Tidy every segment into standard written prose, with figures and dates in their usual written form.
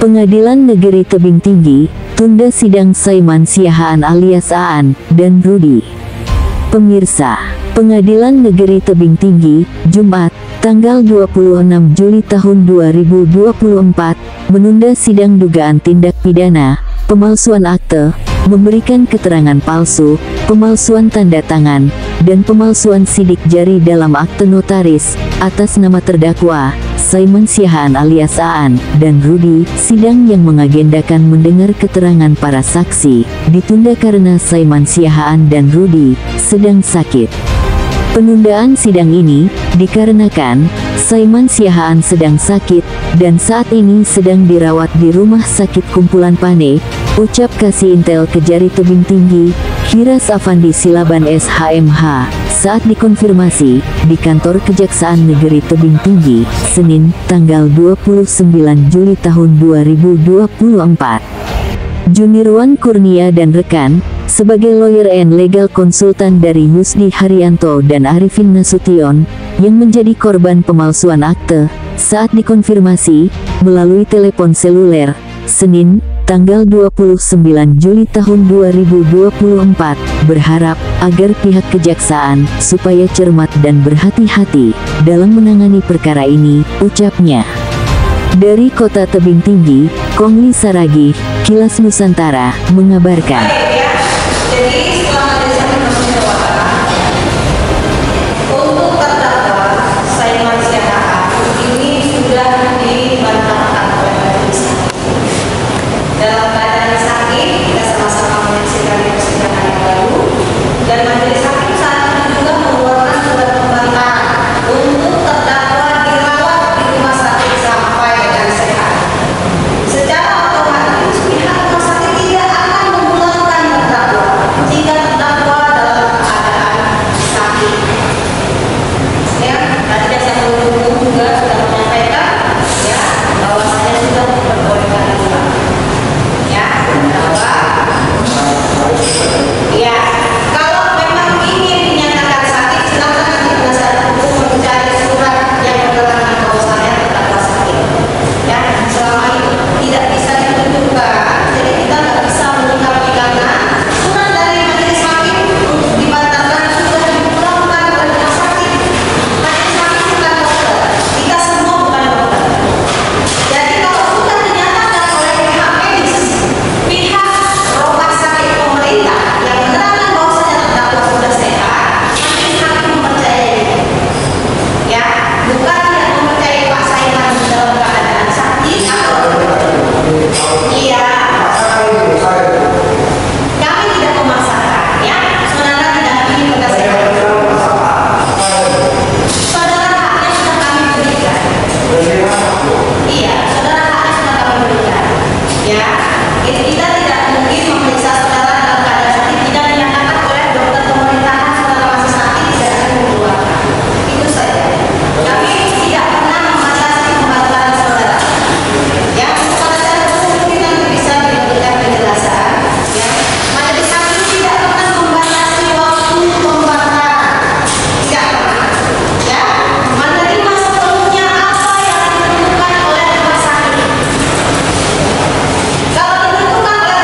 Pengadilan Negeri Tebing Tinggi, tunda sidang Saiman Siahaan alias Aan, dan Rudi. Pemirsa, Pengadilan Negeri Tebing Tinggi, Jumat, tanggal 26 Juli tahun 2024, menunda sidang dugaan tindak pidana, pemalsuan akte, memberikan keterangan palsu, pemalsuan tanda tangan, dan pemalsuan sidik jari dalam akte notaris, atas nama terdakwa, Saiman Siahaan alias Aan, dan Rudi. Sidang yang mengagendakan mendengar keterangan para saksi, ditunda karena Saiman Siahaan dan Rudi sedang sakit. Penundaan sidang ini dikarenakan Saiman Siahaan sedang sakit, dan saat ini sedang dirawat di Rumah Sakit Kumpulan Pane, ucap Kasih Intel Kejari Tebing Tinggi, Hiras Afandi Silaban SHMH, saat dikonfirmasi di kantor Kejaksaan Negeri Tebing Tinggi, Senin, tanggal 29 Juli tahun 2024. Junirwan Kurnia dan rekan, sebagai lawyer and legal konsultan dari Yusdi Haryanto dan Arifin Nasution, yang menjadi korban pemalsuan akte, saat dikonfirmasi melalui telepon seluler, Senin, tanggal 29 Juli tahun 2024, berharap agar pihak kejaksaan supaya cermat dan berhati-hati dalam menangani perkara ini, ucapnya. Dari Kota Tebing Tinggi, Kongli Saragih, Kilas Nusantara, mengabarkan. Jadi setelah majelis hakim bermusyawarah untuk terdakwa Saiman Siahaan ini sudah dibantahkan oleh majelis hakim. Dalam keadaan sakit, kita sama-sama menyaksikan persidangan yang lalu, dan majelis hakim saat itu juga mengeluarkan surat pembantahan untuk terdakwa dirawat di rumah sakit sampai dengan sehat. Secara otomatis pihak rumah sakit tidak akan memulangkan terdakwa jika terdakwa dalam keadaan sakit. Ya, tadi jasa penuntut umum juga sudah menyampaikan ya bahwa saya sudah diperbolehkan pulang. Ya, bahwa ya kalau memang ingin dinyatakan sakit, silakan nanti penasihat hukum mencari surat yang menerangkan bahwa saya terdakwa sakit. Ya, selama itu tidak bisa ditunjukkan, jadi kita nggak bisa melihat pegangan surat dari majelis hakim untuk dibantahkan sudah dipulangkan ke rumah sakit. Majelis hakim bukan dokter, kita semua bukan dokter. Jadi kalau sudah dinyatakan oleh pihak medis, pihak rumah sakit pemerintah yang menerangkan bahwasanya terdakwa sudah sehat, majelis hakim mempercayai. Ya, bukan tidak mempercayai Pak Saiman dalam keadaan sakit atau iya. Kami tidak memaksakan, ya. Saudara tidak ingin mengasihkan. Saudara haknya sudah kami berikan. Iya, saudara haknya sudah kami berikan. Ya, kita tidak mungkin memeriksa saudara dalam keadaan sakit tidak dinyatakan oleh dokter pemerintahan saudara masih sakit tidak akan mengeluarkan. Itu saja. Kami tidak pernah membatasi pembantuan saudara. Ya, pada saat itu mungkin nanti bisa diberikan penjelasan. Ya, majelis hakim tidak pernah membatasi waktu pembantaian. Tidak pernah. Ya, menerima sepenuhnya apa yang ditentukan oleh rumah sakit. Kalau ditentukan oleh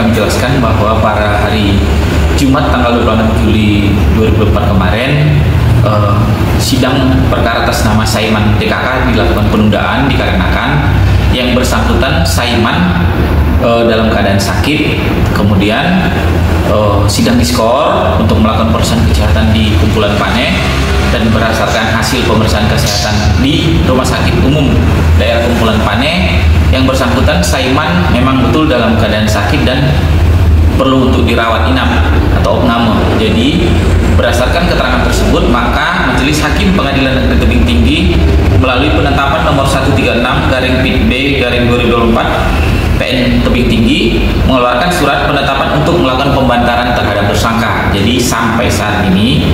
kami jelaskan bahwa pada hari Jumat tanggal 26 Juli 2024 kemarin sidang perkara atas nama Saiman TKK dilakukan penundaan dikarenakan yang bersangkutan Saiman dalam keadaan sakit, kemudian sidang diskor untuk melakukan pemeriksaan kesehatan di kumpulan Pane, dan berdasarkan hasil pemeriksaan kesehatan di Rumah Sakit Umum Daerah Kumpulan Pane, yang bersangkutan Saiman memang betul dalam keadaan sakit dan perlu untuk dirawat inap atau opname. Jadi berdasarkan keterangan tersebut, maka Majelis Hakim Pengadilan Negeri Tebing Tinggi melalui penetapan nomor 136/PB/2024 PN Tebing Tinggi mengeluarkan surat penetapan untuk melakukan pembantaran terhadap tersangka. Jadi sampai saat ini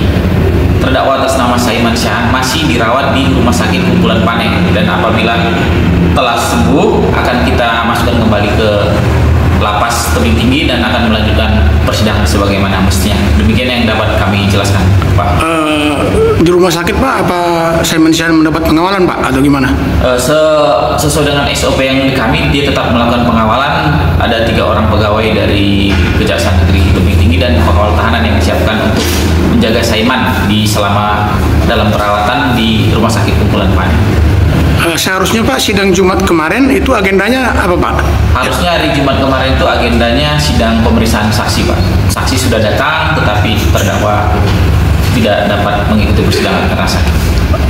terdakwa atas nama Saiman Syahaan masih dirawat di Rumah Sakit Kumpulan Pane, dan apabila telah sembuh akan kita masukkan kembali ke Lapas Tebing Tinggi dan akan melanjutkan persidangan sebagaimana mestinya. Demikian yang dapat kami jelaskan, Pak. Di rumah sakit, Pak, apa Saiman Syahaan mendapat pengawalan, Pak, atau gimana? Sesuai dengan SOP yang kami, dia tetap melakukan pengawalan. Ada 3 orang pegawai dari Kejaksaan Negeri Tebing Tinggi dan pengawal tahanan yang disiapkan untuk menjaga Saiman selama dalam perawatan di Rumah Sakit Kumpulan Pane. Seharusnya, Pak, sidang Jumat kemarin itu agendanya apa, Pak? Harusnya hari Jumat kemarin itu agendanya sidang pemeriksaan saksi, Pak. Saksi sudah datang, tetapi terdakwa tidak dapat mengikuti persidangan karena sakit.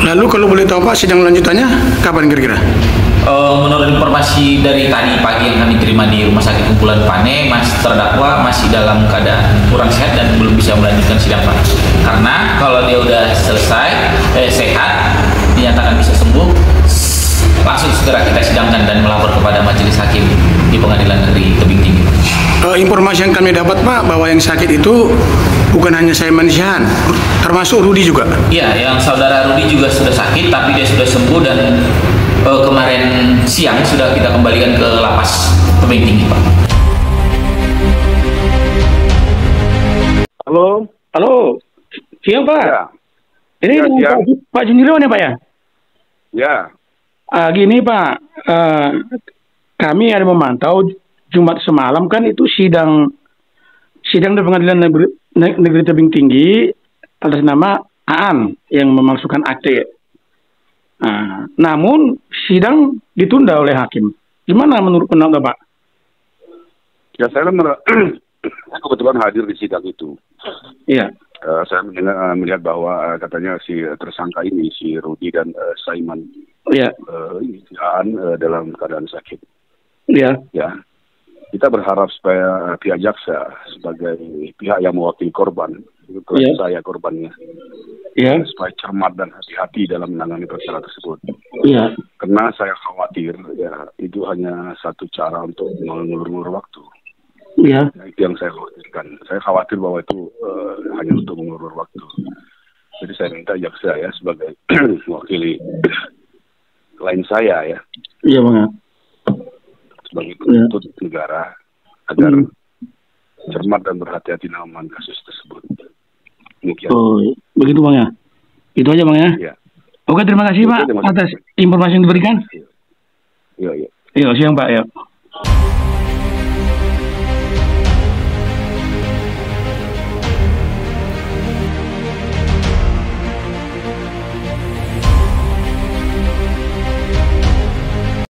Lalu kalau boleh tahu, Pak, sidang lanjutannya kapan kira-kira? Menurut informasi dari tadi pagi yang kami terima di Rumah Sakit Kumpulan Pane, terdakwa masih dalam keadaan kurang sehat dan belum bisa melanjutkan sidang, Pak. Karena kalau dia udah selesai, sehat, dinyatakan bisa sembuh, langsung segera kita sidangkan dan melapor kepada Majelis Hakim di Pengadilan Negeri Tebing Tinggi. Informasi yang kami dapat, Pak, bahwa yang sakit itu bukan hanya Saiman Syahaan, termasuk Rudi juga. Iya, yang saudara Rudi juga sudah sakit, tapi dia sudah sembuh dan kemarin siang sudah kita kembalikan ke Lapas Tebing Tinggi, Pak. Halo. Halo, siang, Pak. Ya. Ini Ya, siang. Pak Junirawan ya, Pak, ya? Ya. Gini, Pak, kami ada memantau Jumat semalam kan itu sidang di Pengadilan Negeri Tebing Tinggi atas nama Aan yang memasukkan akte. Namun sidang ditunda oleh hakim. Gimana menurut pendapat, Pak? Ya, saya kebetulan hadir di sidang itu. Iya. Saya melihat bahwa katanya si tersangka ini, si Rudi dan Saiman, Iya. dalam keadaan sakit. Iya. Ya, kita berharap supaya pihak jaksa sebagai pihak yang mewakili korban, itu Iya. saya korbannya, Iya. supaya cermat dan hati-hati dalam menangani perkara tersebut. Iya. Karena saya khawatir ya itu hanya satu cara untuk mengulur-ulur waktu. Iya. Nah, itu yang saya khawatirkan. Saya khawatir bahwa itu hanya untuk mengulur waktu. Jadi saya minta jaksa ya sebagai mewakili klien saya ya, Iya, Bang. sebagai penuntut negara agar cermat dan berhati-hati dalam kasus tersebut. Demikian. Oh, begitu, Bang, ya? Itu aja, Bang, ya? Ya. Oke, terima kasih, Pak, Terima kasih. atas informasi yang diberikan. Ya, ya. Iya, siang, Pak, ya.